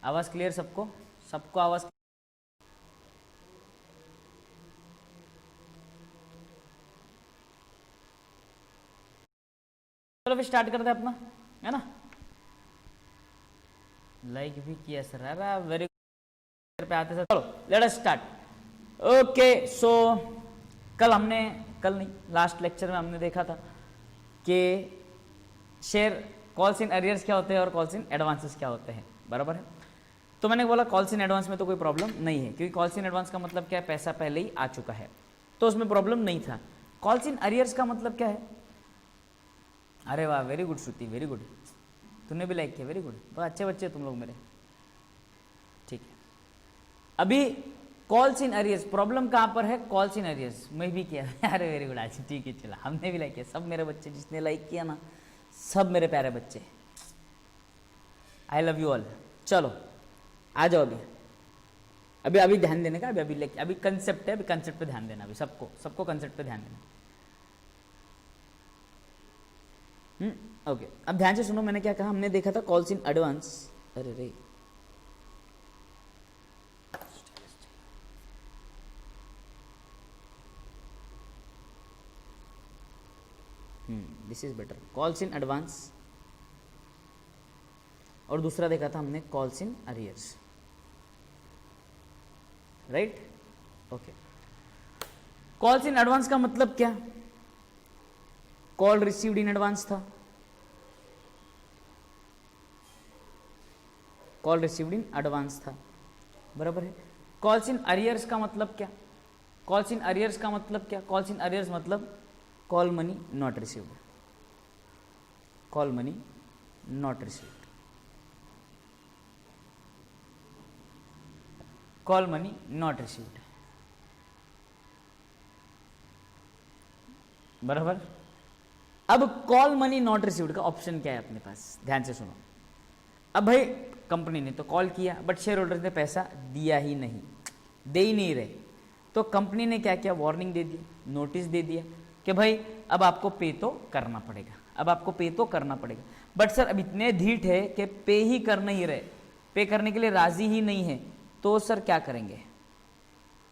आवाज क्लियर सबको? सबको आवाज? चलो फिर स्टार्ट करते हैं अपना, है ना? लाइक भी किया सर, अरे वेरी पे आते सर। चलो let us start. Okay so कल नहीं, लास्ट लेक्चर में हमने देखा था कि शेयर कॉल्स इन अरियर्स क्या होते हैं और कॉल्स इन एडवांसेस क्या होते हैं, बराबर है? तो मैंने बोला कॉल्स इन एडवांस में तो कोई प्रॉब्लम नहीं है, क्योंकि कॉल्स इन एडवांस का मतलब क्या है, पैसा पहले ही आ चुका है, तो उसमें प्रॉब्लम नहीं था। कॉल्स इन अरियर्स का मतलब क्या है? अरे वाह, वेरी गुड श्रुति, वेरी गुड, तूने भी लाइक किया, वेरी गुड, बहुत अच्छे बच्चे तुम लोग मेरे। ठीक है, अभी कॉल्स इन अरियर्स, प्रॉब्लम कहाँ पर है? कॉल्स इन अरियर्स, मैं भी किया अरे वेरी गुड, आज ठीक है, चला, हमने भी लाइक किया, सब मेरे बच्चे जिसने लाइक किया ना, सब मेरे प्यारे बच्चे, आई लव यू ऑल। चलो आ जाओ अभी ध्यान देने का, अभी कंसेप्ट है, अभी कंसेप्ट पे ध्यान देना, अभी सबको कंसेप्ट पे ध्यान देना। ओके, अब ध्यान से सुनो, मैंने क्या कहा, हमने देखा था कॉल्स इन एडवांस, अरे रे this is better, calls in advance, और दूसरा देखा था हमने calls in arrears, right? Okay, calls in advance का मतलब क्या? कॉल रिसीव्ड इन एडवांस था, कॉल रिसीव्ड इन एडवांस था, बराबर है? कॉल्स इन अरियर्स का मतलब क्या? कॉल्स इन अरियर्स का मतलब क्या? कॉल्स इन अरियर्स मतलब call money not received, call money not received, call money not received, बराबर? अब कॉल मनी नॉट रिसीव्ड का ऑप्शन क्या है अपने पास, ध्यान से सुनो। अब भाई कंपनी ने तो कॉल किया, बट शेयर होल्डर्स ने पैसा दिया ही नहीं, दे ही नहीं रहे, तो कंपनी ने क्या किया, वार्निंग दे दी, नोटिस दे दिया कि भाई अब आपको पे तो करना पड़ेगा, अब आपको पे तो करना पड़ेगा। बट सर अब इतने ढीठ है कि पे ही कर नहीं रहे, पे करने के लिए राजी ही नहीं है, तो सर क्या करेंगे?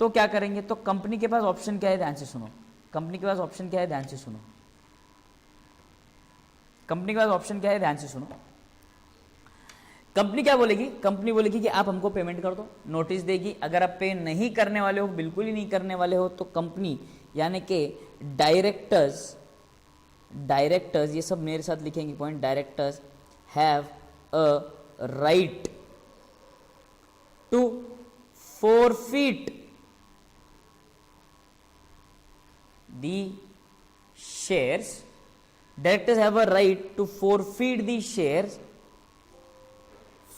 तो क्या करेंगे? तो कंपनी के पास ऑप्शन क्या है, ध्यान से सुनो, कंपनी के पास ऑप्शन क्या है, ध्यान से सुनो, कंपनी के पास ऑप्शन क्या है, ध्यान से सुनो। कंपनी क्या बोलेगी? कंपनी बोलेगी कि आप हमको पेमेंट कर दो, नोटिस देगी, अगर आप पे नहीं करने वाले हो, बिल्कुल ही नहीं करने वाले हो, तो कंपनी यानी कि डायरेक्टर्स, ये सब मेरे साथ लिखेंगे point, directors have a right to forfeit the shares, directors have a right to forfeit the shares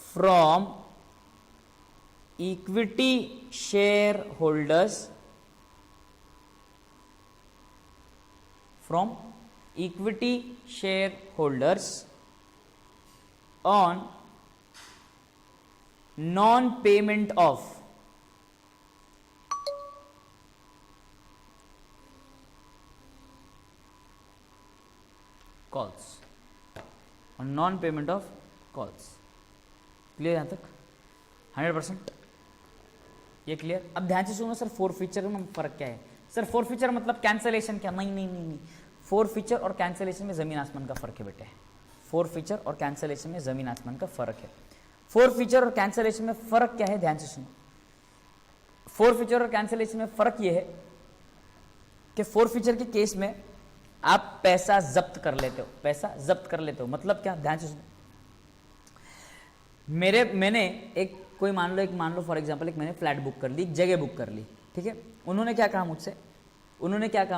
from equity shareholders, from equity shareholders on non-payment of calls, on non-payment of calls। Clear यहाँ तक? 100% ये clear? अब ध्यान से सुनो, sir four feature में फर्क क्या है? सर फोर फीचर मतलब कैंसलेशन क्या? नहीं नहीं नहीं नहीं, फोर फीचर और कैंसलेशन में जमीन आसमान का फर्क है बेटे, फोर फीचर और कैंसलेशन में जमीन आसमान का फर्क है। फोर फीचर और कैंसलेशन में फर्क क्या है, ध्यान से सुनो। फोर फीचर और कैंसलेशन में फर्क यह है कि फोर फीचर के केस में आप पैसा जब्त कर लेते हो, पैसा जब्त कर लेते हो, मतलब क्या, ध्यान से सुनो। मैंने एक कोई मान लो फॉर एग्जांपल एक मैंने फ्लैट बुक कर ली, जगह बुक कर ली, ठीक है? उन्होंने क्या कहा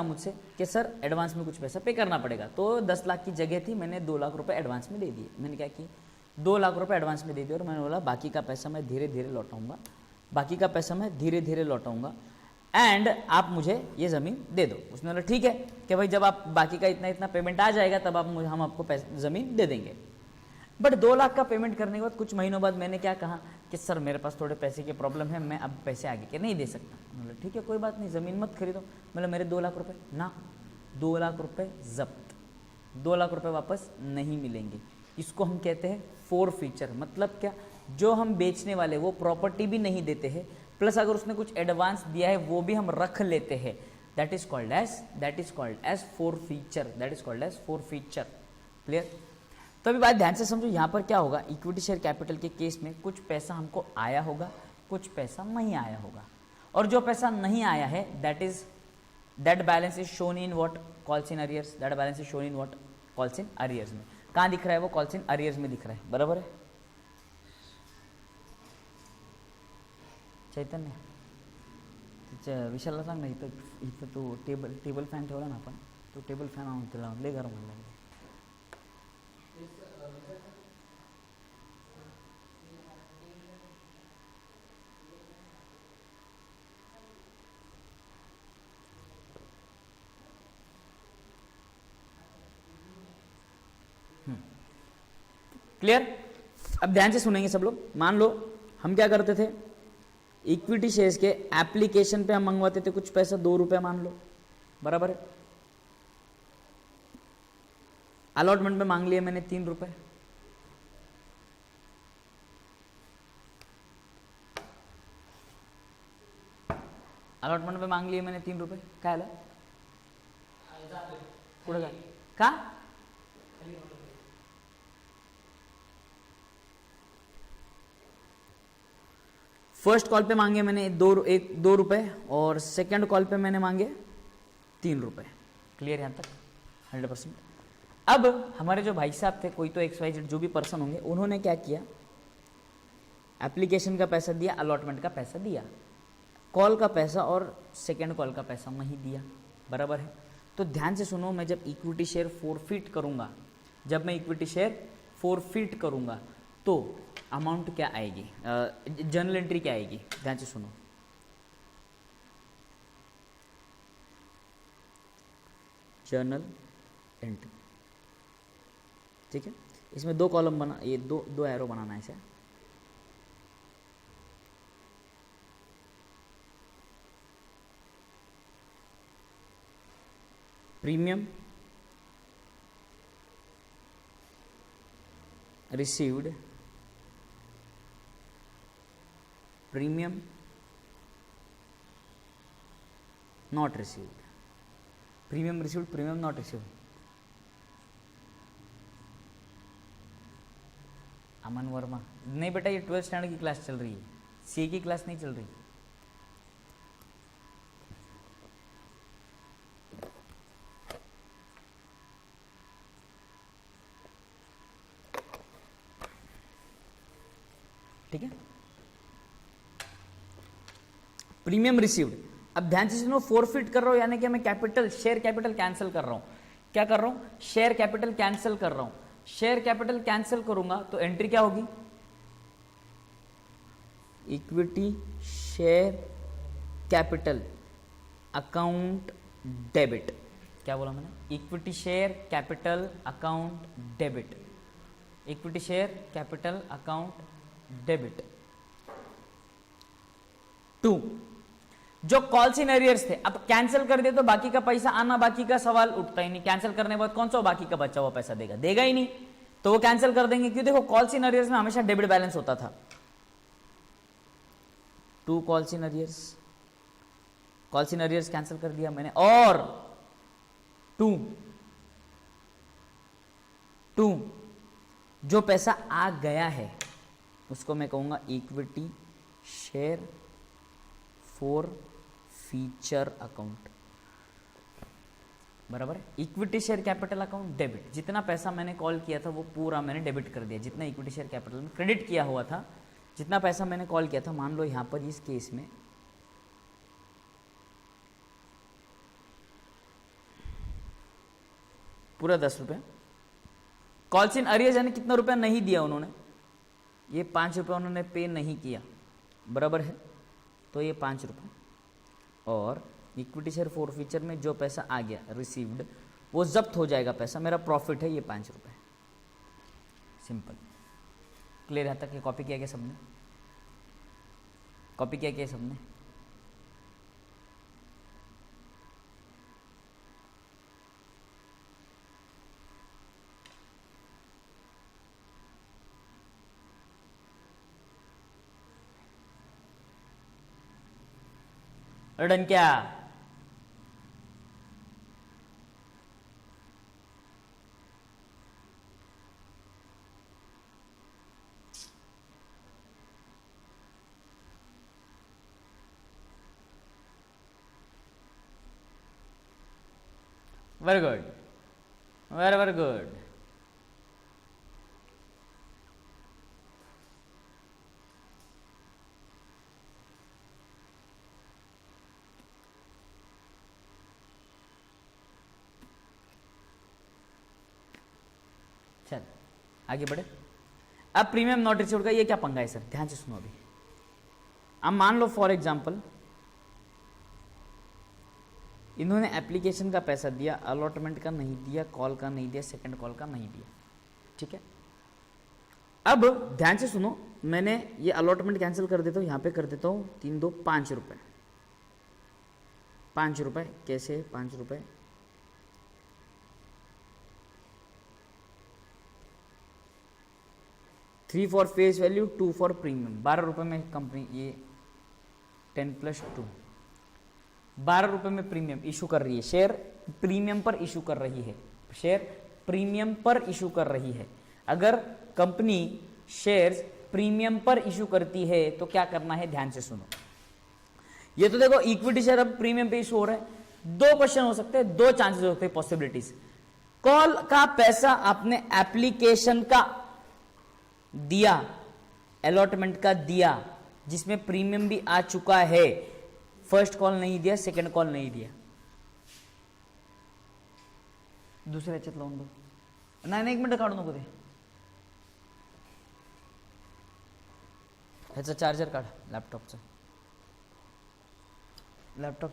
मुझसे कि सर एडवांस में कुछ पैसा पे करना पड़ेगा, तो 10 लाख की जगह थी, मैंने 2 लाख रुपए एडवांस में दे दिए। मैंने क्या किया, 2 लाख रुपए एडवांस में दे दिया, और मैंने बोला बाकी का पैसा मैं धीरे धीरे लौटाऊंगा, एंड आप मुझे ये ज़मीन दे दो। उसने बोला ठीक है कि भाई जब आप बाकी का इतना पेमेंट आ जाएगा तब हम आपको ज़मीन दे देंगे। बट 2 लाख का पेमेंट करने के बाद कुछ महीनों बाद मैंने क्या कहा कि सर मेरे पास थोड़े पैसे की प्रॉब्लम है, मैं अब पैसे आगे के नहीं दे सकता। मतलब ठीक है कोई बात नहीं, ज़मीन मत खरीदो। मतलब मेरे 2 लाख रुपए ना, 2 लाख रुपए जब्त, 2 लाख रुपए वापस नहीं मिलेंगे। इसको हम कहते हैं फोर फीचर। मतलब क्या, जो हम बेचने वाले वो प्रॉपर्टी भी नहीं देते हैं, प्लस अगर उसने कुछ एडवांस दिया है वो भी हम रख लेते हैं, that is called as forfeiture, that is called as forfeiture. Clear? तो अभी बात ध्यान से समझो, यहाँ पर क्या होगा, इक्विटी शेयर कैपिटल के केस में कुछ पैसा हमको आया होगा, कुछ पैसा नहीं आया होगा, और जो पैसा नहीं आया है that balance is shown in what, calls in arrears, that balance is shown in what, calls in arrears में। कहाँ दिख रहा है वो? कॉल्स इन अरियर्स में दिख रहा है, बराबर है चैतन्य? विशालला सांग ना, इथं तो टेबल फॅन ठेवला ना आपण, तो टेबल फॅन आणून त्याला लय गरम व्हायला लागले. क्लियर? अब ध्यान से सुनेंगे सब लोग। मान लो हम क्या करते थे, इक्विटी शेयर्स के एप्लीकेशन पे हम मंगवाते थे कुछ पैसा, 2 रुपए मान लो, बराबर है। अलॉटमेंट में मांग लिए मैंने 3 रुपए, अलॉटमेंट में मांग लिए मैंने 3 रुपए, काय आलं पुढे काय का? फर्स्ट कॉल पे मांगे मैंने 2 रुपए, और सेकंड कॉल पे मैंने मांगे 3 रुपए। क्लियर यहां तक? 100%। अब हमारे जो भाई साहब थे, कोई तो XYZ जो भी पर्सन होंगे, उन्होंने क्या किया, एप्लीकेशन का पैसा दिया, अलॉटमेंट का पैसा दिया, कॉल का पैसा और सेकंड कॉल का पैसा नहीं दिया, बराबर है। तो ध्यान से सुनो, मैं जब इक्विटी शेयर फोरफिट करूंगा, तो अमाउंट क्या आएगी, जर्नल एंट्री क्या आएगी, ध्यान से सुनो। जर्नल एंट्री, ठीक है। इसमें 2 कॉलम बना, ये दो एरो बनाना है इसे। Premium received, premium not received, premium received, premium not received. Aman Verma, नहीं बेटा ये 12th स्टैंडर्ड की क्लास चल रही है, सीए की क्लास नहीं चल रही। ठीक है, प्रीमियम रिसीव्ड। अब ध्यान से सुनो, फोरफिट कर रहा हूं यानी कि मैं शेयर कैपिटल कैंसिल कर रहा हूं। क्या कर रहा हूं? शेयर कैपिटल कैंसिल कर रहा हूं। शेयर कैपिटल कैंसिल करूंगा तो एंट्री क्या होगी? Equity share capital account debit. क्या बोला मैंने? Equity share capital account debit, equity share capital account debit. 2, जो कॉल्स इन एरियर्स थे, अब कैंसिल कर दे तो बाकी का पैसा आना, बाकी का सवाल उठता ही नहीं। कैंसिल करने के बाद कौन सा बाकी का बचा हुआ पैसा देगा ही नहीं, तो वो कैंसिल कर देंगे। क्यों? देखो कॉल्स इन एरियर्स में हमेशा डेबिट बैलेंस होता था। 2 कॉल्स इन एरियर्स कैंसिल कर दिया मैंने, और 2 जो पैसा आ गया है उसको मैं कहूंगा equity share for feature account, बराबर है। Equity share capital account debit, जितना पैसा मैंने कॉल किया था वो पूरा मैंने डेबिट कर दिया, जितना इक्विटी शेयर कैपिटल में क्रेडिट किया हुआ था, जितना पैसा मैंने कॉल किया था, मान लो यहां पर इस केस में पूरा 10 रुपये, कॉल्स इन अरियर्स यानी कितना रुपया नहीं दिया उन्होंने, ये 5 रुपये उन्होंने पे नहीं किया, बराबर है, तो ये 5 रुपये। और इक्विटी शेयर फोरफीचर में जो पैसा आ गया रिसीव्ड, वो जब्त हो जाएगा पैसा, मेरा प्रॉफिट है ये 5 रुपये। सिंपल। क्लियर है तक? ये कॉपी किया गया सबने? कॉपी किया गया सबने? डन क्या? Very good, very very good. चल आगे बढ़े। अब प्रीमियम नॉट रिसीव्ड का ये क्या पंगा है सर, ध्यान से सुनो अभी। अब मान लो फॉर एग्जांपल इन्होंने एप्लीकेशन का पैसा दिया, अलॉटमेंट का नहीं दिया, कॉल का नहीं दिया, सेकंड कॉल का नहीं दिया, ठीक है। अब ध्यान से सुनो, मैंने ये अलॉटमेंट कैंसिल कर देता हूं, यहां पे कर देता हूं 3 2 5 रुपए, 5 रुपए कैसे 5 रुपए, three for face value, 2 for premium, 12 रुपए में कंपनी ये 10 + 2, 12 रुपए में प्रीमियम इशू कर रही है, शेयर प्रीमियम पर इशू कर रही है, शेयर प्रीमियम पर इशू कर रही है। अगर कंपनी शेयर्स प्रीमियम पर इशू करती है तो क्या करना है, ध्यान से सुनो। ये तो देखो इक्विटी शेयर अब प्रीमियम पे इशू हो रहा है, 2 क्वेश्चन हो सकते हैं, 2 चांसेस होते हैं, पॉसिबिलिटीज। कॉल का पैसा आपने एप्लीकेशन का दिया, अलॉटमेंट का दिया, जिसमें प्रीमियम भी आ चुका है, फर्स्ट कॉल नहीं दिया, सेकंड कॉल नहीं दिया, दुसऱ्या याच्यात लावून बघ, नाही 1 मिनिट काढू नको ते, ह्याचा चार्जर काढ, लॅपटॉपचा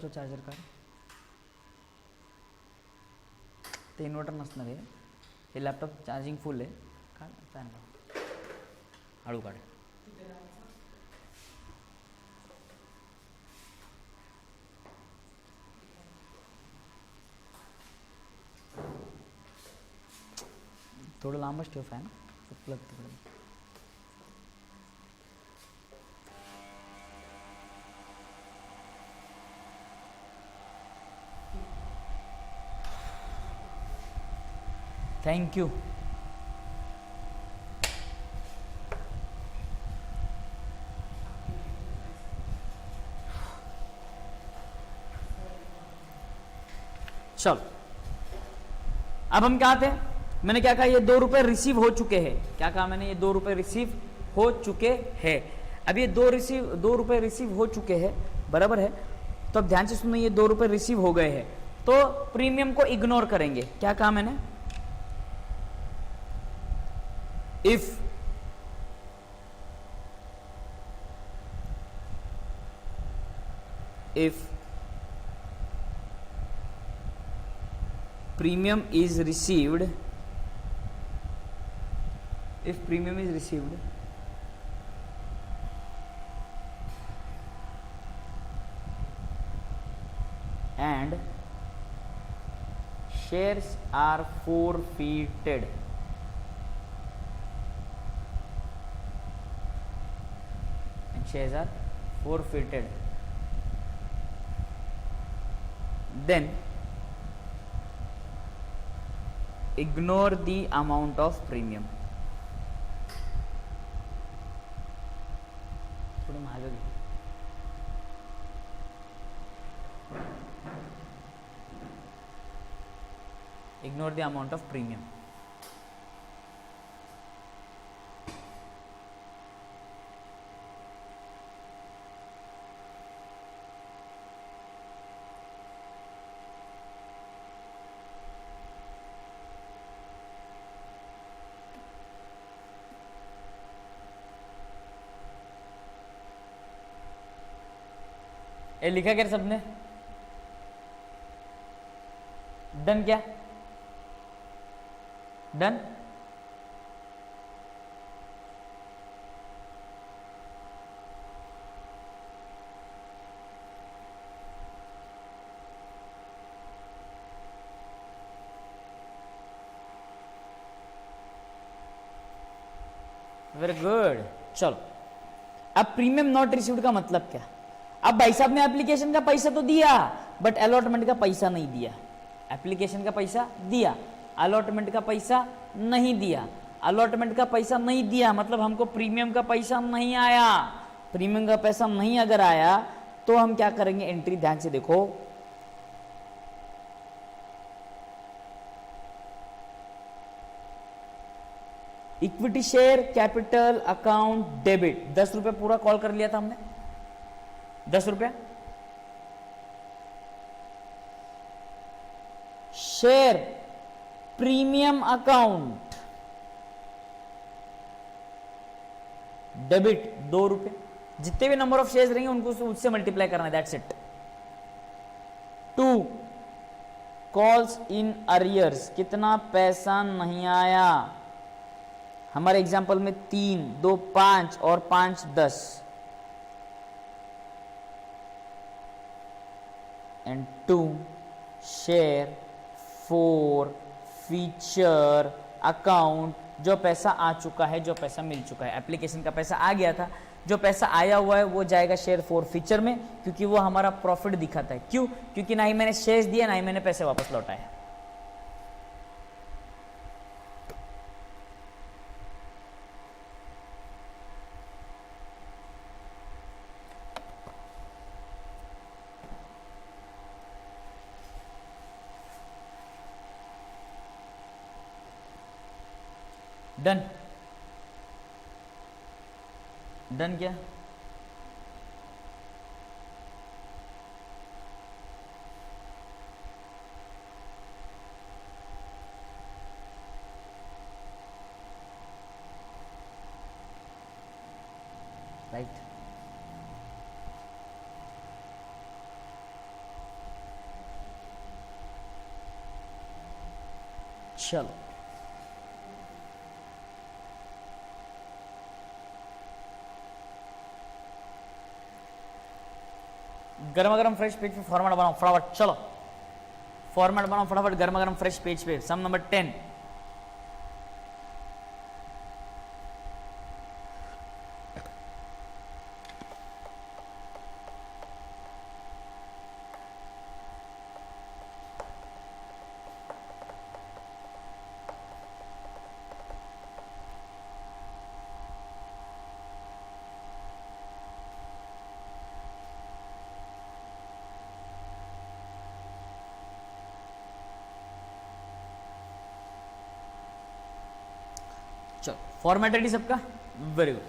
चार्जर काढ, ते इन्व्हर्टर नसणार आहे, हे लॅपटॉप चार्जिंग फुल आहे, काढ फॅन लाव, हळू काढ। थोडं लांबच ठेव फॅन, प्लग तिकडे। Thank you. चलो अब हम क्या थे, मैंने क्या कहा, ये 2 रुपए रिसीव हो चुके हैं, क्या कहा मैंने, ये 2 रुपए रिसीव हो चुके हैं। अब ये 2 रुपए रिसीव हो चुके हैं, बराबर है। तो अब ध्यान से सुनो, ये 2 रुपए रिसीव हो गए हैं, तो प्रीमियम को इग्नोर करेंगे। क्या कहा मैंने, if premium is received, and shares are forfeited, then ignore the amount of premium। थोड़ी मागे भी, ignore the amount of premium। ये लिखा क्या सबने, डन क्या, डन। Very good. चलो अब प्रीमियम नॉट रिसीव्ड का मतलब क्या, अब भाई साहब ने एप्लीकेशन का पैसा तो दिया बट अलॉटमेंट का पैसा नहीं दिया। एप्लीकेशन का पैसा दिया, अलॉटमेंट का पैसा नहीं दिया। अलॉटमेंट का पैसा नहीं दिया मतलब हमको प्रीमियम का पैसा नहीं आया। प्रीमियम का पैसा नहीं अगर आया तो हम क्या करेंगे, एंट्री ध्यान से देखो, equity share capital account debit, 10 रुपए पूरा कॉल कर लिया था हमने, 10 रुपया। शेयर प्रीमियम अकाउंट डेबिट 2 रुपए। जितने भी नंबर ऑफ शेयर्स रहेंगे उनको उससे मल्टीप्लाई करना है, that's it. 2 calls in arrears, कितना पैसा नहीं आया। हमारे एग्जाम्पल में 3, 2 5 और 5 10 एंड 2 शेयर 4 फीचर अकाउंट, जो पैसा आ चुका है, जो पैसा मिल चुका है। एप्लीकेशन का पैसा आ गया था, जो पैसा आया हुआ है वो जाएगा शेयर 4 फीचर में, क्योंकि वो हमारा प्रॉफिट दिखाता है। क्यों? क्योंकि ना ही मैंने शेयर्स दिया ना ही मैंने पैसे वापस लौटाए। डन, डन क्या? राइट, चलो गरम गरम फ्रेश पेज पे फॉर्मेट बनाओ फटाफट। चलो फॉर्मेट बनाओ फटाफट गरम गरम फ्रेश पेज पे। सम नंबर 10, चलो फॉर्मेट रेडी सबका, वेरी गुड।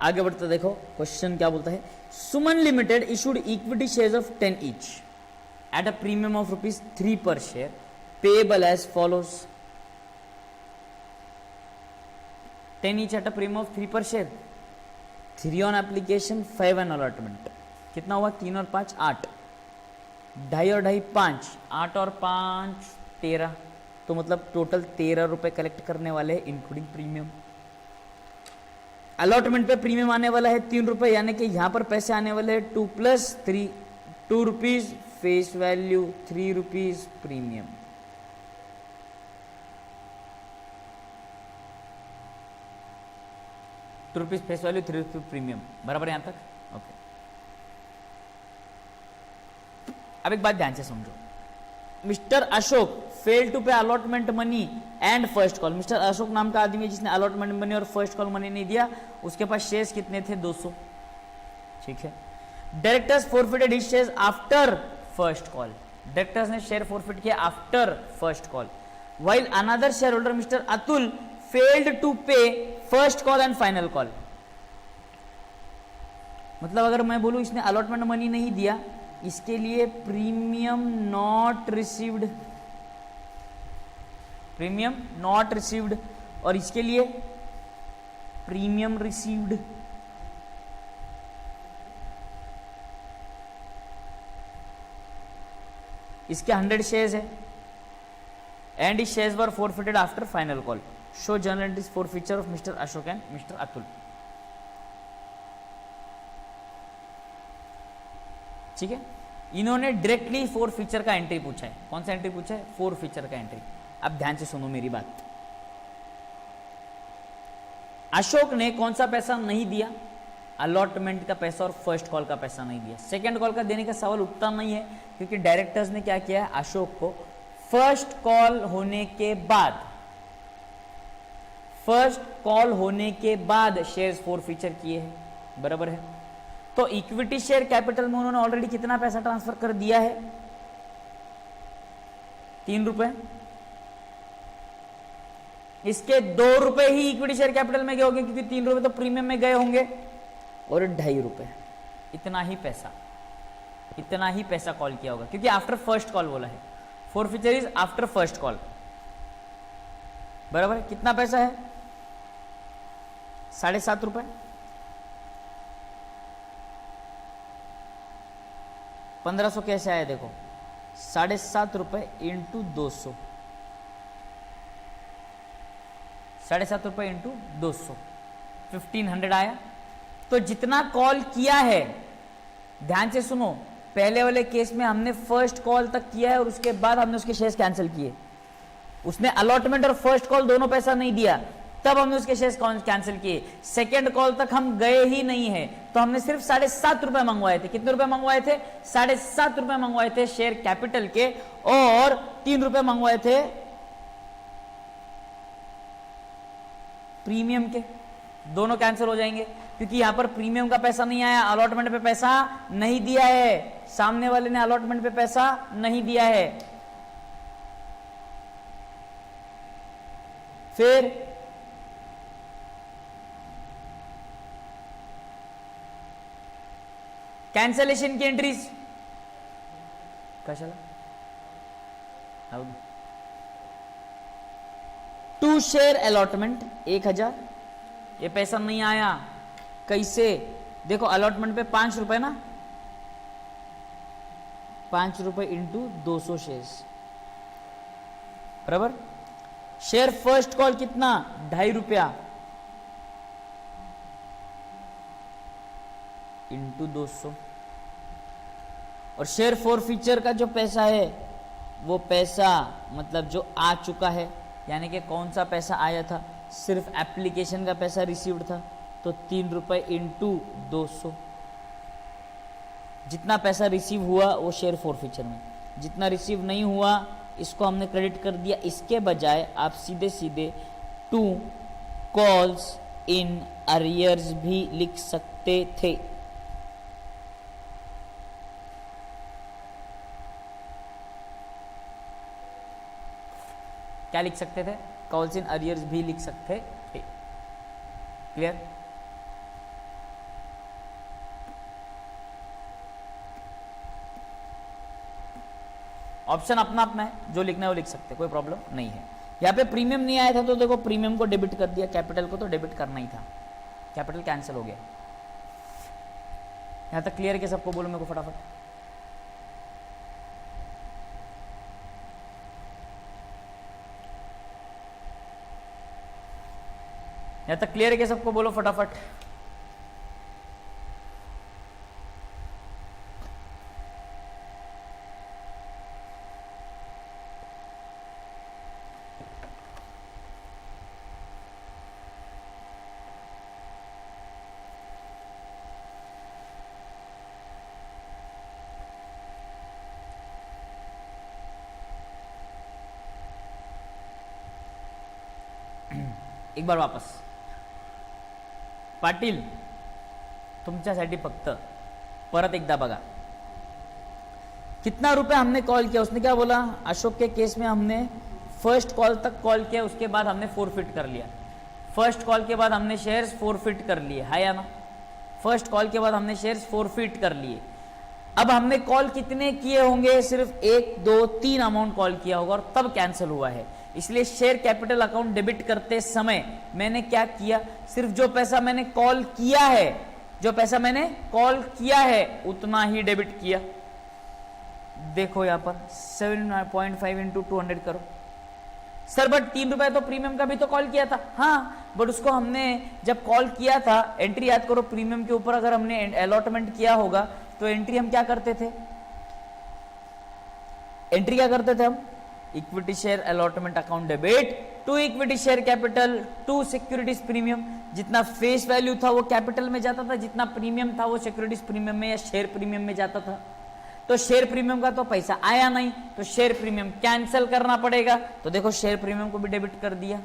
आगे बढ़ते देखो क्वेश्चन क्या बोलता है। Suman limited issued equity shares of 10 each at a premium of ₹3 per share payable as follows. 10 each at a premium of 3 per share, 3 on application 5 on allotment. कितना हुआ? 3 और 5 8, 2.5 और 2.5 5, 8 और 5 13, तो मतलब टोटल 13 रुपए कलेक्ट करने वाले हैं इंक्लूडिंग प्रीमियम। अलॉटमेंट पे प्रीमियम आने वाला है 3 रुपए, यानी कि यहां पर पैसे आने वाले हैं 2 + 3, 2 rupees face value, 3 rupees premium. ₹2 face value, 3 rupees premium, बराबर यहां तक? ओके। अब एक बात ध्यान से समझो, मिस्टर अशोक फेल टू पे allotment money and first call. Mister Ashok नाम का आदमी है जिसने अलॉटमेंट मनी और फर्स्ट कॉल मनी नहीं दिया, उसके पास शेयर्स कितने थे? 200, ठीक है। Directors forfeited his shares after first call, directors ने शेयर फॉरफिट किया after first call. While another share holder mister Atul failed to pay first call and final call. मतलब अगर मैं बोलूं इसने अलॉटमेंट मनी नहीं दिया, इसके लिए premium not received, premium not received, और इसके लिए प्रीमियम रिसीव्ड। इसके 100 शेयर्स है एंड इस shares were forfeited after final call. Show journal entries for feature of mister Ashok and mister Atul. ठीक है, इन्होंने डायरेक्टली 4 फीचर का एंट्री पूछा है। कौन सा एंट्री पूछा है? 4 फीचर का एंट्री। अब ध्यान से सुनो मेरी बात। अशोक ने कौन सा पैसा नहीं दिया? अलॉटमेंट का पैसा और फर्स्ट कॉल का पैसा नहीं दिया। सेकंड कॉल का देने का सवाल उठता नहीं है, क्योंकि डायरेक्टर्स ने क्या किया है, अशोक को फर्स्ट कॉल होने के बाद शेयर्स फॉरफीचर किए हैं, बराबर है। तो इक्विटी शेयर कैपिटल में उन्होंने ऑलरेडी कितना पैसा ट्रांसफर कर दिया है, 3 रुपए। इसके 2 रुपए ही इक्विटी शेयर कैपिटल में गए होंगे, क्योंकि 3 रुपए तो प्रीमियम में गए होंगे, और 2.5 रुपए, इतना ही पैसा कॉल किया होगा, क्योंकि आफ्टर फर्स्ट कॉल बोला है, forfeiture is after first call, बराबर है। कितना पैसा है, 7.5 रुपए। 1500 कैसे आया देखो, 7.5 रुपए इंटू 200, 7.5 रुपए इंटू 200, 1500 आया। तो जितना कॉल किया है, ध्यान से सुनो, पहले वाले केस में हमने फर्स्ट कॉल तक किया है और उसके बाद हमने उसके शेयर्स कैंसिल किए। उसने अलॉटमेंट और फर्स्ट कॉल दोनों पैसा नहीं दिया, तब हमने उसके शेयर्स कैंसिल किए। सेकंड कॉल तक हम गए ही नहीं है, तो हमने सिर्फ 7.5 रुपए मंगवाए थे। कितने रुपए मंगवाए थे, 7.5 रुपए मंगवाए थे शेयर कैपिटल के, और 3 रुपए मंगवाए थे प्रीमियम के। दोनों कैंसिल हो जाएंगे, क्योंकि यहां पर प्रीमियम का पैसा नहीं आया, अलॉटमेंट पे पैसा नहीं दिया है, सामने वाले ने अलॉटमेंट पे पैसा नहीं दिया है। फिर कैंसलेशन की एंट्रीज कशाला, 2 शेयर अलॉटमेंट 1000, ये पैसा नहीं आया, कैसे देखो, अलॉटमेंट पे 5 रुपए ना, 5 रुपए इंटू 200 शेयर्स, बराबर। शेयर फर्स्ट कॉल कितना, 2.5 रुपया इंटू 200, और शेयर फॉरफीचर का जो पैसा है, वो पैसा मतलब जो आ चुका है, यानी कि कौन सा पैसा आया था, सिर्फ एप्लीकेशन का पैसा रिसीव्ड था, तो 3 रुपए इंटू 200, जितना पैसा रिसीव हुआ वो शेयर फॉरफीचर में, जितना रिसीव नहीं हुआ इसको हमने क्रेडिट कर दिया। इसके बजाय आप सीधे सीधे 2 कॉल्स इन अरियर्स भी लिख सकते थे। क्या लिख सकते थे, कॉल्स इन अरियर्स भी लिख सकते थे। क्लियर, ऑप्शन अपना अपना है, जो लिखना है वो लिख सकते, कोई प्रॉब्लम नहीं है। यहाँ पे प्रीमियम नहीं आया था, तो देखो प्रीमियम को डेबिट कर दिया, कैपिटल को तो डेबिट करना ही था, कैपिटल कैंसिल हो गया। यहां तक क्लियर है कि सबको बोलो मेरे को फटाफट। यहां तक क्लियर है कि सबको बोलो फटाफट। एक बार वापस, पाटील तुमच्यासाठी फक्त परत एकदा बघा, कितना रुपए हमने कॉल किया। उसने क्या बोला, अशोक के केस में हमने फर्स्ट कॉल तक कॉल किया, उसके बाद हमने फोरफिट कर लिया। फर्स्ट कॉल के बाद हमने शेयर्स फोरफिट कर लिए, है या ना। फर्स्ट कॉल के बाद हमने शेयर्स फोरफिट कर लिए। अब हमने कॉल कितने किए होंगे, सिर्फ 1 2 3 अमाउंट कॉल किया होगा और तब कैंसिल हुआ है। इसलिए शेयर कैपिटल अकाउंट डेबिट करते समय मैंने क्या किया, सिर्फ जो पैसा मैंने कॉल किया है, जो पैसा मैंने कॉल किया है उतना ही डेबिट किया। देखो यहां पर 7.5 इंटू 200 करो। सर बट 3 रुपए तो प्रीमियम का भी तो कॉल किया था। हाँ बट उसको हमने जब कॉल किया था, एंट्री याद करो, प्रीमियम के ऊपर अगर हमने अलॉटमेंट किया होगा तो एंट्री हम क्या करते थे, एंट्री क्या करते थे हम, equity share allotment account debit to equity share capital to securities premium. जितना फेस वैल्यू था वो कैपिटल में जाता था, जितना प्रीमियम था वो सिक्योरिटीज प्रीमियम में या शेयर प्रीमियम में जाता था। तो शेयर प्रीमियम का तो पैसा आया नहीं, तो शेयर प्रीमियम कैंसिल करना पड़ेगा। तो देखो शेयर प्रीमियम को भी डेबिट कर दिया।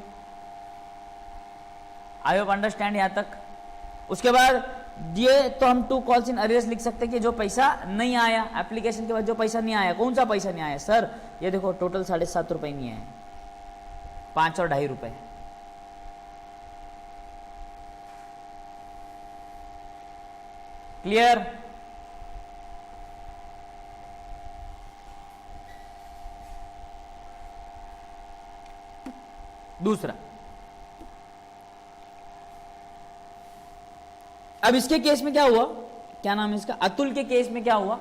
आई होप अंडरस्टैंड यहां तक। उसके बाद ये तो हम टू कॉल्स इन अरियर्स लिख सकते हैं कि जो पैसा नहीं आया एप्लीकेशन के बाद, जो पैसा नहीं आया, कौन सा पैसा नहीं आया सर? ये देखो टोटल 7.5 रुपए नहीं आए, 5 और 2.5 रुपए। क्लियर? दूसरा, अब इसके केस में क्या हुआ, क्या नाम है इसका, अतुल के केस में क्या हुआ,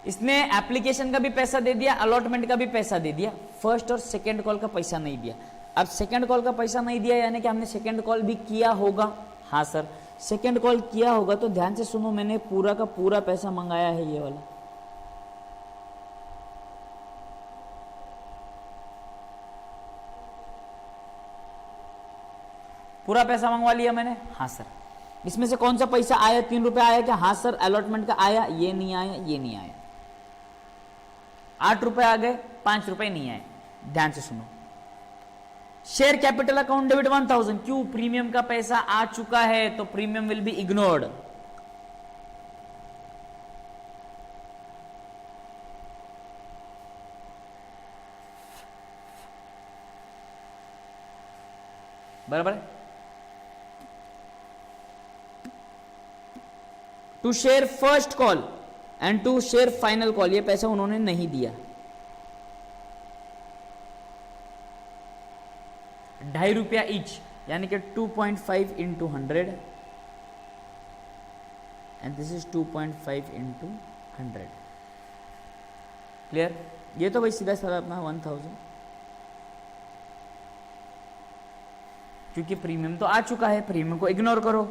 इसने एप्लीकेशन का भी पैसा दे दिया, अलॉटमेंट का भी पैसा दे दिया, फर्स्ट और सेकंड कॉल का पैसा नहीं दिया। अब सेकंड कॉल का पैसा नहीं दिया यानी कि हमने सेकंड कॉल भी किया होगा। हाँ सर, सेकंड कॉल किया होगा। तो ध्यान से सुनो, मैंने पूरा का पूरा पैसा मंगाया है, ये वाला पूरा पैसा मंगवा लिया मैंने। हाँ सर, इसमें से कौन सा पैसा आया? 3 रुपए आया क्या? हाँ सर। अलॉटमेंट का आया? ये नहीं आया, ये नहीं आया। 8 रुपए आ गए, 5 रुपए नहीं आए। ध्यान से सुनो, शेयर कैपिटल अकाउंट डेबिट 1000। क्यों? प्रीमियम का पैसा आ चुका है, तो प्रीमियम विल बी इग्नोर्ड। बराबर है? To share first call and to share final call, ये पैसा उन्होंने नहीं दिया। 2.5 रुपया ईच, यानी कि 2.5 into 100 and this is 2.5 into 100। Clear? ये तो भाई सीधा साधा अपना 1000, क्योंकि प्रीमियम तो आ चुका है, प्रीमियम को इग्नोर करो।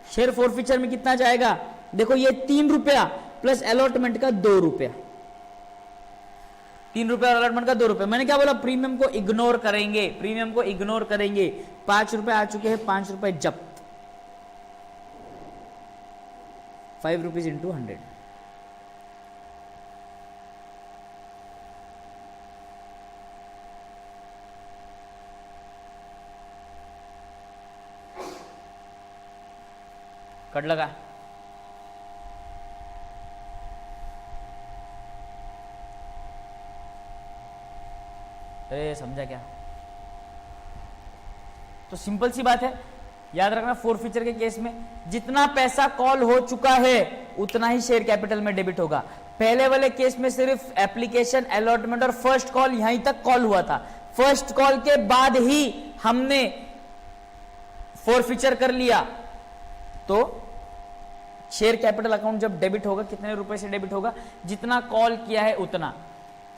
शेयर फॉरफीचर में कितना जाएगा? देखो ये 3 रुपया प्लस अलॉटमेंट का 2 रुपया, 3 रुपया और अलॉटमेंट का 2 रुपया। मैंने क्या बोला? प्रीमियम को इग्नोर करेंगे, प्रीमियम को इग्नोर करेंगे। 5 रुपए आ चुके हैं, 5 रुपए जब्त, 5 रुपीज इंटू 100। कट लगा? अरे समझा क्या? तो सिंपल सी बात है, याद रखना फोरफीचर के केस में जितना पैसा कॉल हो चुका है उतना ही शेयर कैपिटल में डेबिट होगा। पहले वाले केस में सिर्फ एप्लीकेशन, अलॉटमेंट और फर्स्ट कॉल यहीं तक कॉल हुआ था। फर्स्ट कॉल के बाद ही हमने फोरफीचर कर लिया, तो शेयर कैपिटल अकाउंट जब डेबिट होगा, कितने रुपए से डेबिट होगा? जितना कॉल किया है उतना।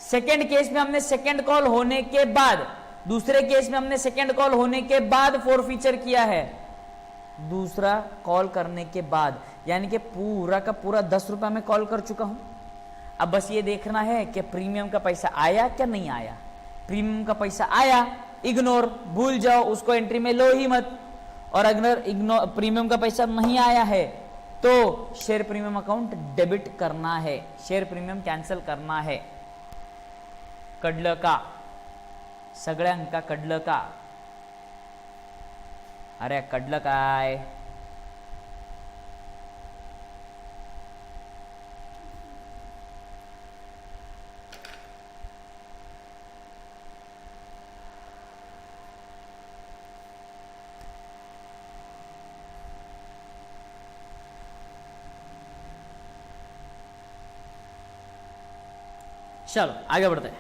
सेकेंड केस में हमने सेकेंड कॉल होने के बाद, दूसरे केस में हमने सेकेंड कॉल होने के बाद फोरफीचर किया है, दूसरा कॉल करने के बाद, यानी कि पूरा का पूरा 10 रुपया में कॉल कर चुका हूं। अब बस ये देखना है कि प्रीमियम का पैसा आया क्या नहीं आया। प्रीमियम का पैसा आया, इग्नोर, भूल जाओ, उसको एंट्री में लो ही मत। और अगर प्रीमियम का पैसा नहीं आया है तो शेयर प्रीमियम अकाउंट डेबिट करना है, शेयर प्रीमियम कैंसिल करना है। कडलं का? सगळ्यांका कडलं का? अरे कडलं काय? चलो आगे बढ़ते हैं।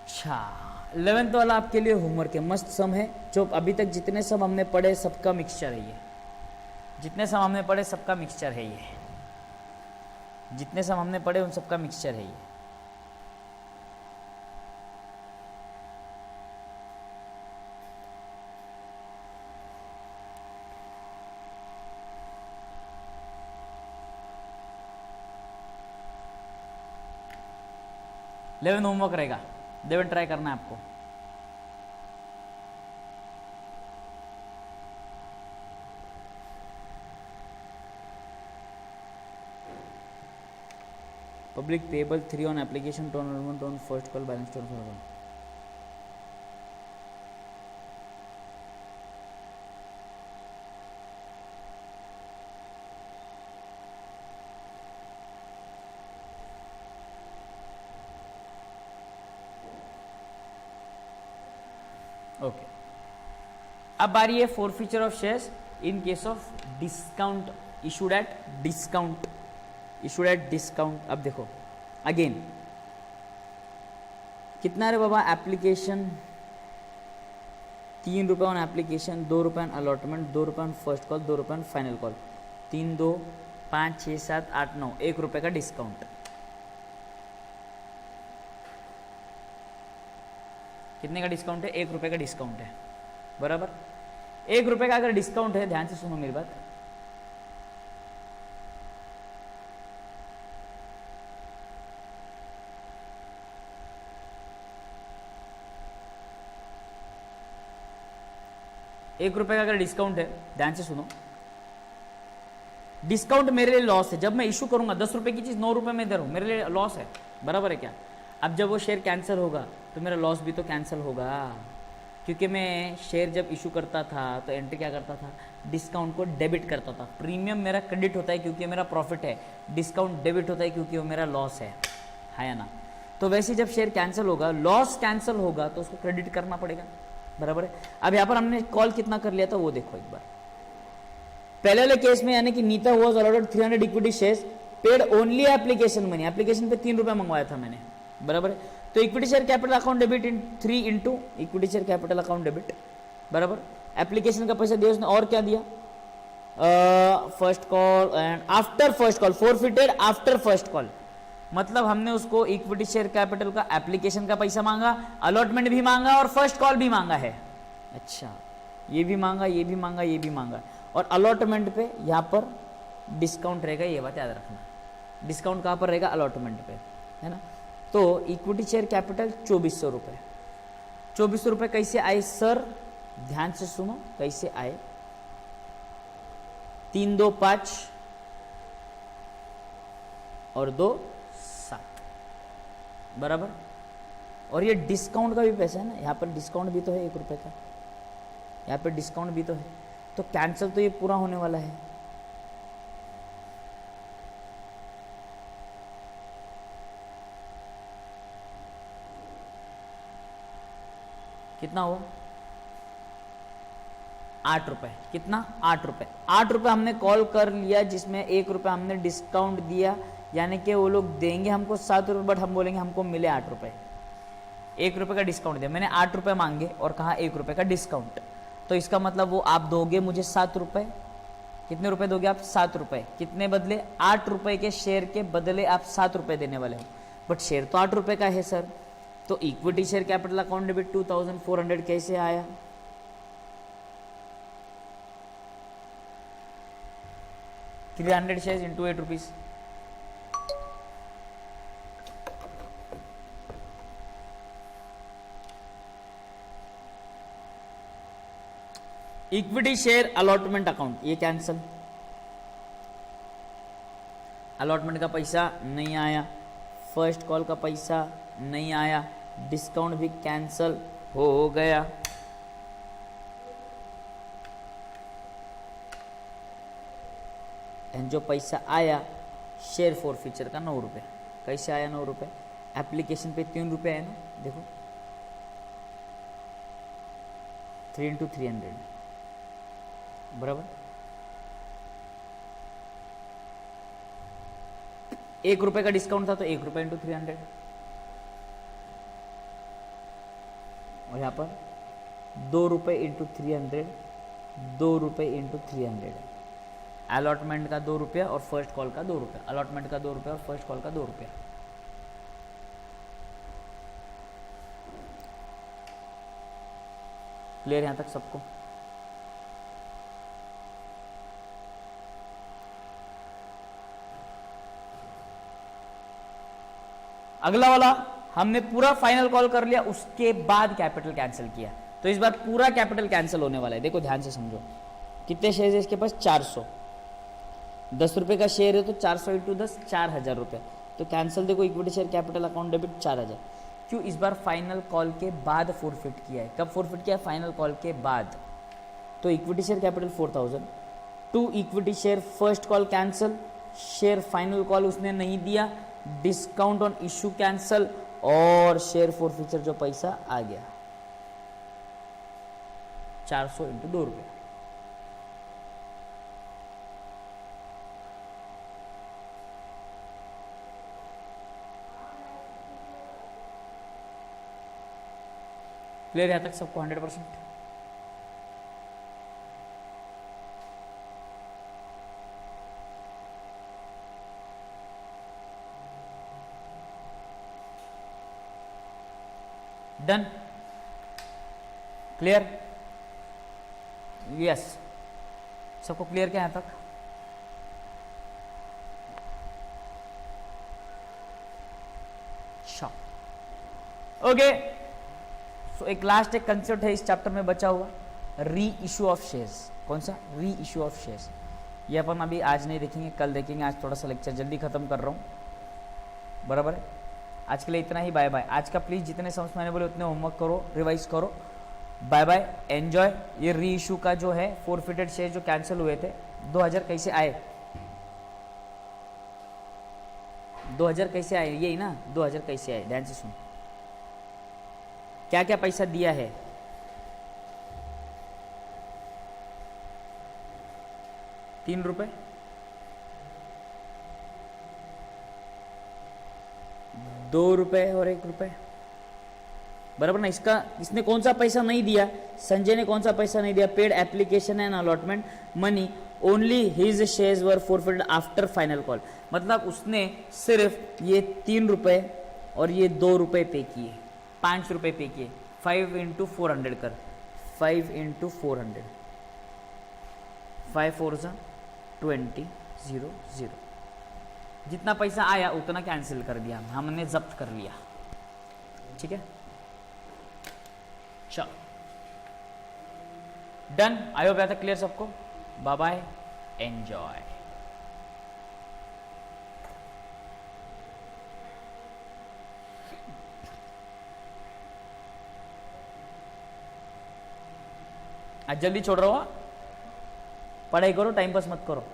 अच्छा, 11th वाला आपके लिए होमवर्क है, मस्त सम है। जो अभी तक जितने सम हमने पढ़े सबका मिक्सचर है ये, जितने सम हमने पढ़े सबका मिक्सचर है ये, जितने सम हमने पढ़े उन सबका मिक्सचर है ये। 11 होमवर्क रहेगा, देवन ट्राई करना है आपको। Public payable 3 on application tone tone first call balance tone for okay. अब बारी है four feature of shares in case of discount issued at discount, issued at discount. अब देखो अगेन कितना रे बाबा, एप्लीकेशन 3 रुपये ऑन एप्लीकेशन, 2 रुपये ऑन अलॉटमेंट, 2 रुपये ऑन फर्स्ट कॉल, 2 रुपये ऑन फाइनल कॉल, 3 2 5 6 7 8 9, 1 रुपये का डिस्काउंट। कितने का डिस्काउंट है? 1 रुपये का डिस्काउंट है, बराबर। 1 रुपये का अगर डिस्काउंट है, ध्यान से सुनो मेरी बात, एक रुपए का अगर डिस्काउंट है, ध्यान से सुनो, डिस्काउंट मेरे लिए लॉस है। जब मैं इशू करूंगा 10 रुपए की चीज 9 रुपए में दे रहा हूं, मेरे लिए लॉस है, बराबर है क्या? अब जब वो शेयर कैंसिल होगा तो मेरा लॉस भी तो कैंसिल होगा, क्योंकि मैं शेयर जब इशू करता था तो एंट्री क्या करता था, डिस्काउंट को डेबिट करता था। प्रीमियम मेरा क्रेडिट होता है क्योंकि मेरा प्रॉफिट है, डिस्काउंट डेबिट होता है क्योंकि वो मेरा लॉस है या ना? तो वैसे जब शेयर कैंसिल होगा, लॉस कैंसिल होगा, तो उसको क्रेडिट करना पड़ेगा, बराबर है। अब यहाँ पर हमने कॉल कितना कर लिया था वो देखो एक बार। पहले वाले केस में यानी कि Nita was allotted 300 equity shares paid only application money, application पे 3 रुपए मंगवाया था मैंने, बराबर है। तो equity share capital account debit इन 3 into equity share capital account debit, बराबर। एप्लीकेशन का पैसा दिया उसने, और क्या दिया, first call and after first call, forfeited after first call, मतलब हमने उसको इक्विटी शेयर कैपिटल का एप्लीकेशन का पैसा मांगा, अलॉटमेंट भी मांगा और फर्स्ट कॉल भी मांगा है। अच्छा, ये भी मांगा, ये भी मांगा, ये भी मांगा, और अलॉटमेंट पे यहाँ पर डिस्काउंट रहेगा, ये बात याद रखना। डिस्काउंट कहाँ पर रहेगा? अलॉटमेंट पे, है ना। तो इक्विटी शेयर कैपिटल 2400 रुपये। 2400 रुपये कैसे आए सर? ध्यान से सुनो कैसे आए। 3 2 5 और 2 7, बराबर। और ये डिस्काउंट का भी पैसा है ना, यहाँ पर डिस्काउंट भी तो है 1 रुपये का, यहाँ पर डिस्काउंट भी तो है, तो कैंसिल तो ये पूरा होने वाला है। कितना हुआ? 8 रुपए। कितना? 8 रुपए। 8 रुपए हमने कॉल कर लिया, जिसमें 1 रुपए हमने डिस्काउंट दिया, यानी कि वो लोग देंगे हमको 7 रुपए, बट हम बोलेंगे हमको मिले 8 रुपए। 1 रुपए का डिस्काउंट दिया मैंने, 8 रुपए मांगे और कहा 1 रुपए का डिस्काउंट, तो इसका मतलब वो आप दोगे मुझे 7 रुपए। कितने रुपए दोगे आप? 7 रुपए। कितने बदले? 8 रुपए के शेयर के बदले आप 7 रुपए देने वाले हो, बट शेयर तो 8 रुपए का है सर। तो equity share capital account debit 2400 कैसे आया? $300 share into 8 rupees. Equity share allotment account, ये कैंसल, अलॉटमेंट का पैसा नहीं आया, फर्स्ट कॉल का पैसा नहीं आया, डिस्काउंट भी कैंसल हो गया। एंड जो पैसा आया शेयर फॉर फीचर का 9 रुपये। कैसे आया 9 रुपये? एप्लीकेशन पे 3 रुपये है ना, देखो 3 इंटू 300, बराबर। 1 रुपये का डिस्काउंट था तो 1 रुपये इंटू 300, और यहाँ पर 2 रुपये इंटू 300, 2 रुपये इंटू 300। अलॉटमेंट का 2 रुपया और फर्स्ट कॉल का 2 रुपया, अलॉटमेंट का 2 रुपया और फर्स्ट कॉल का 2 रुपया। क्लियर यहां तक सबको? अगला वाला हमने पूरा फाइनल कॉल कर लिया, उसके बाद कैपिटल कैंसिल किया, तो इस बार पूरा कैपिटल कैंसिल होने वाला है। देखो ध्यान से समझो, कितने शेयर है इसके पास, 400, 10 रुपए का शेयर है तो 400 इंटू 10, 4000 रुपए, तो कैंसिल। देखो equity share capital account debit 4000। क्यों? इस बार फाइनल कॉल के बाद फोरफिट किया है। कब फोरफिट किया है? फाइनल कॉल के बाद। तो equity share capital 4000, to equity share first call cancel, share final call उसने नहीं दिया, डिस्काउंट ऑन इश्यू कैंसिल, और शेयर फोरफिचर जो पैसा आ गया 400 इंटू 2 रुपये। क्लियर यहां तक सबको 100%? डन? क्लियर? यस, सबको क्लियर क्या यहां तक? ओके, सो एक लास्ट एक कंसेप्ट है इस चैप्टर में बचा हुआ, री इशू ऑफ शेयर्स। कौन सा? री इशू ऑफ शेयर्स। ये अपन अभी आज नहीं देखेंगे, कल देखेंगे। आज थोड़ा सा लेक्चर जल्दी खत्म कर रहा हूं, बराबर है? आज के लिए इतना ही, बाय बाय। आज का प्लीज जितने समझ मैंने बोले उतने होमवर्क करो, रिवाइज करो। Bye bye, enjoy. ये री इशू का जो है फोरफिटेड शेयर जो कैंसिल हुए थे, 2000 कैसे आए? 2000 कैसे आए? यही ना, 2000 कैसे आए? ध्यान से सुन, क्या क्या पैसा दिया है? ₹3, ₹2 और ₹1, बराबर ना? इसने कौन सा पैसा नहीं दिया? संजय ने कौन सा पैसा नहीं दिया? Paid application and allotment money, only his shares were forfeited after final call. मतलब उसने सिर्फ ये ₹3 और ये ₹2 पे किए, ₹5 पे किए। 5 इंटू 400 कर, 5 इंटू 400, 5 4 20 0 0। जितना पैसा आया उतना कैंसिल कर दिया, हमने जब्त कर लिया। ठीक है, चलो डन। आई होप तक क्लियर सबको। Bye bye, enjoy. आज जल्दी छोड़ रहा हूँ, पढ़ाई करो, टाइम पास मत करो।